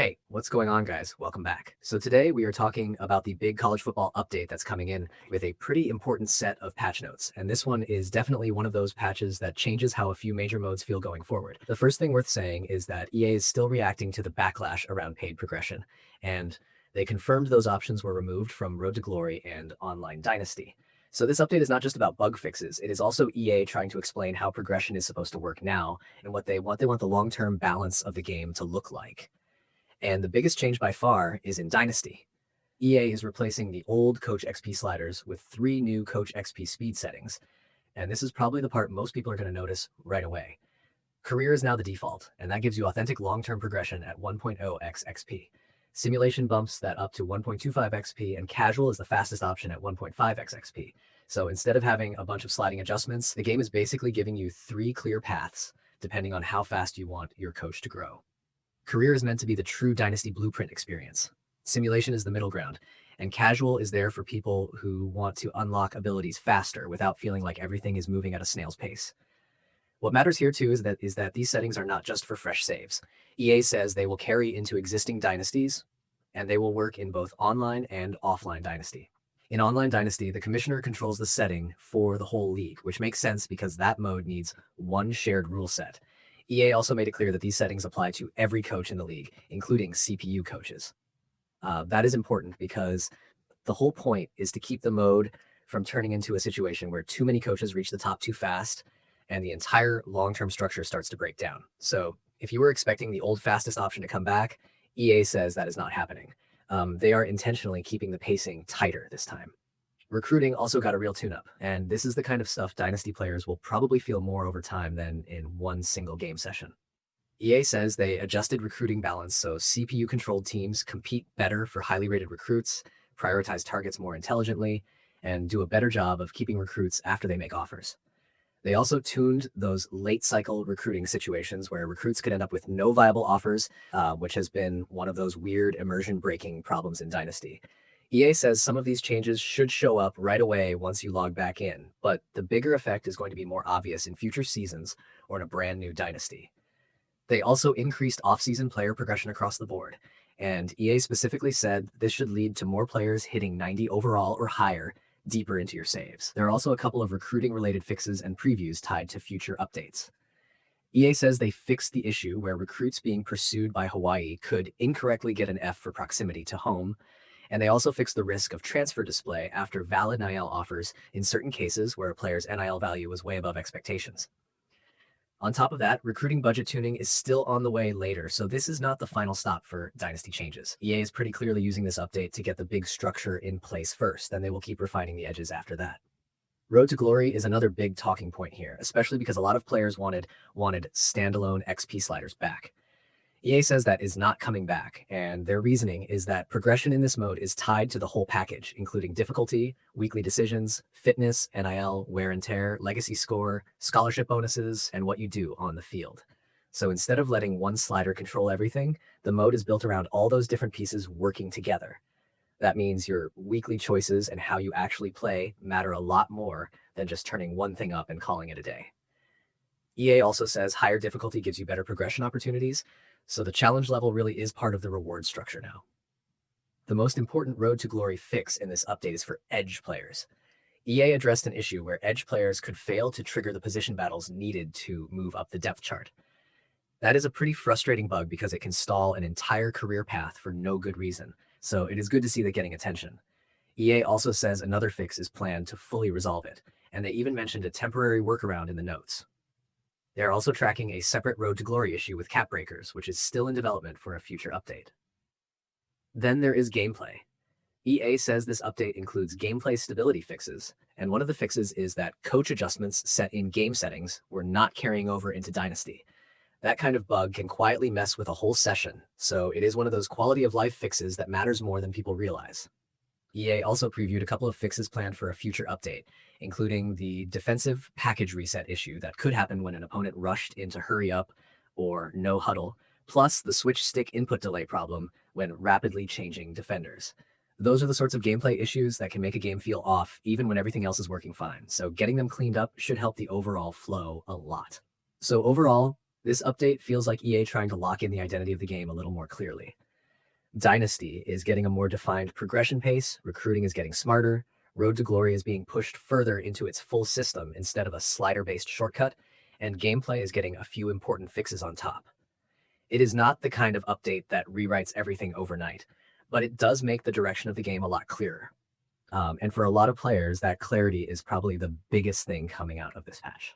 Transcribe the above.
Hey, what's going on, guys? Welcome back. So today we are talking about the big college football update that's coming in with a pretty important set of patch notes. And this one is definitely one of those patches that changes how a few major modes feel going forward. The first thing worth saying is that EA is still reacting to the backlash around paid progression, and they confirmed those options were removed from Road to Glory and Online Dynasty. So this update is not just about bug fixes. It is also EA trying to explain how progression is supposed to work now and what they want the long-term balance of the game to look like. And the biggest change by far is in Dynasty. EA is replacing the old Coach XP sliders with 3 new Coach XP speed settings. And this is probably the part most people are going to notice right away. Career is now the default, and that gives you authentic long-term progression at 1.0x XP. Simulation bumps that up to 1.25 XP, and casual is the fastest option at 1.5x XP. So instead of having a bunch of sliding adjustments, the game is basically giving you 3 clear paths, depending on how fast you want your coach to grow. Career is meant to be the true Dynasty blueprint experience. Simulation is the middle ground, and casual is there for people who want to unlock abilities faster without feeling like everything is moving at a snail's pace. What matters here too is that these settings are not just for fresh saves. EA says they will carry into existing dynasties, and they will work in both online and offline Dynasty. In Online Dynasty, the commissioner controls the setting for the whole league, which makes sense because that mode needs one shared rule set. EA also made it clear that these settings apply to every coach in the league, including CPU coaches. That is important because the whole point is to keep the mode from turning into a situation where too many coaches reach the top too fast and the entire long-term structure starts to break down. So if you were expecting the old fastest option to come back, EA says that is not happening. They are intentionally keeping the pacing tighter this time. Recruiting also got a real tune-up, and this is the kind of stuff Dynasty players will probably feel more over time than in one single game session. EA says they adjusted recruiting balance so CPU-controlled teams compete better for highly rated recruits, prioritize targets more intelligently, and do a better job of keeping recruits after they make offers. They also tuned those late-cycle recruiting situations where recruits could end up with no viable offers, which has been one of those weird immersion-breaking problems in Dynasty. EA says some of these changes should show up right away once you log back in, but the bigger effect is going to be more obvious in future seasons or in a brand new Dynasty. They also increased off-season player progression across the board, and EA specifically said this should lead to more players hitting 90 overall or higher deeper into your saves. There are also a couple of recruiting-related fixes and previews tied to future updates. EA says they fixed the issue where recruits being pursued by Hawaii could incorrectly get an F for proximity to home, and they also fixed the risk of transfer display after valid NIL offers in certain cases where a player's NIL value was way above expectations. On top of that, recruiting budget tuning is still on the way later, so this is not the final stop for Dynasty changes. EA is pretty clearly using this update to get the big structure in place first, then they will keep refining the edges after that. Road to Glory is another big talking point here, especially because a lot of players wanted standalone XP sliders back. EA says that is not coming back, and their reasoning is that progression in this mode is tied to the whole package, including difficulty, weekly decisions, fitness, NIL, wear and tear, legacy score, scholarship bonuses, and what you do on the field. So instead of letting one slider control everything, the mode is built around all those different pieces working together. That means your weekly choices and how you actually play matter a lot more than just turning one thing up and calling it a day. EA also says higher difficulty gives you better progression opportunities, so the challenge level really is part of the reward structure now. The most important Road to Glory fix in this update is for edge players. EA addressed an issue where edge players could fail to trigger the position battles needed to move up the depth chart. That is a pretty frustrating bug because it can stall an entire career path for no good reason, so it is good to see that getting attention. EA also says another fix is planned to fully resolve it, and they even mentioned a temporary workaround in the notes. They are also tracking a separate Road to Glory issue with cap breakers, which is still in development for a future update. Then there is gameplay. EA says this update includes gameplay stability fixes, and one of the fixes is that coach adjustments set in game settings were not carrying over into Dynasty. That kind of bug can quietly mess with a whole session, so it is one of those quality of life fixes that matters more than people realize. EA also previewed a couple of fixes planned for a future update, including the defensive package reset issue that could happen when an opponent rushed into hurry up or no huddle, plus the switch stick input delay problem when rapidly changing defenders. Those are the sorts of gameplay issues that can make a game feel off even when everything else is working fine, so getting them cleaned up should help the overall flow a lot. So overall, this update feels like EA trying to lock in the identity of the game a little more clearly. Dynasty is getting a more defined progression pace, recruiting is getting smarter, Road to Glory is being pushed further into its full system instead of a slider-based shortcut, and gameplay is getting a few important fixes on top. It is not the kind of update that rewrites everything overnight, but it does make the direction of the game a lot clearer. And for a lot of players, that clarity is probably the biggest thing coming out of this patch.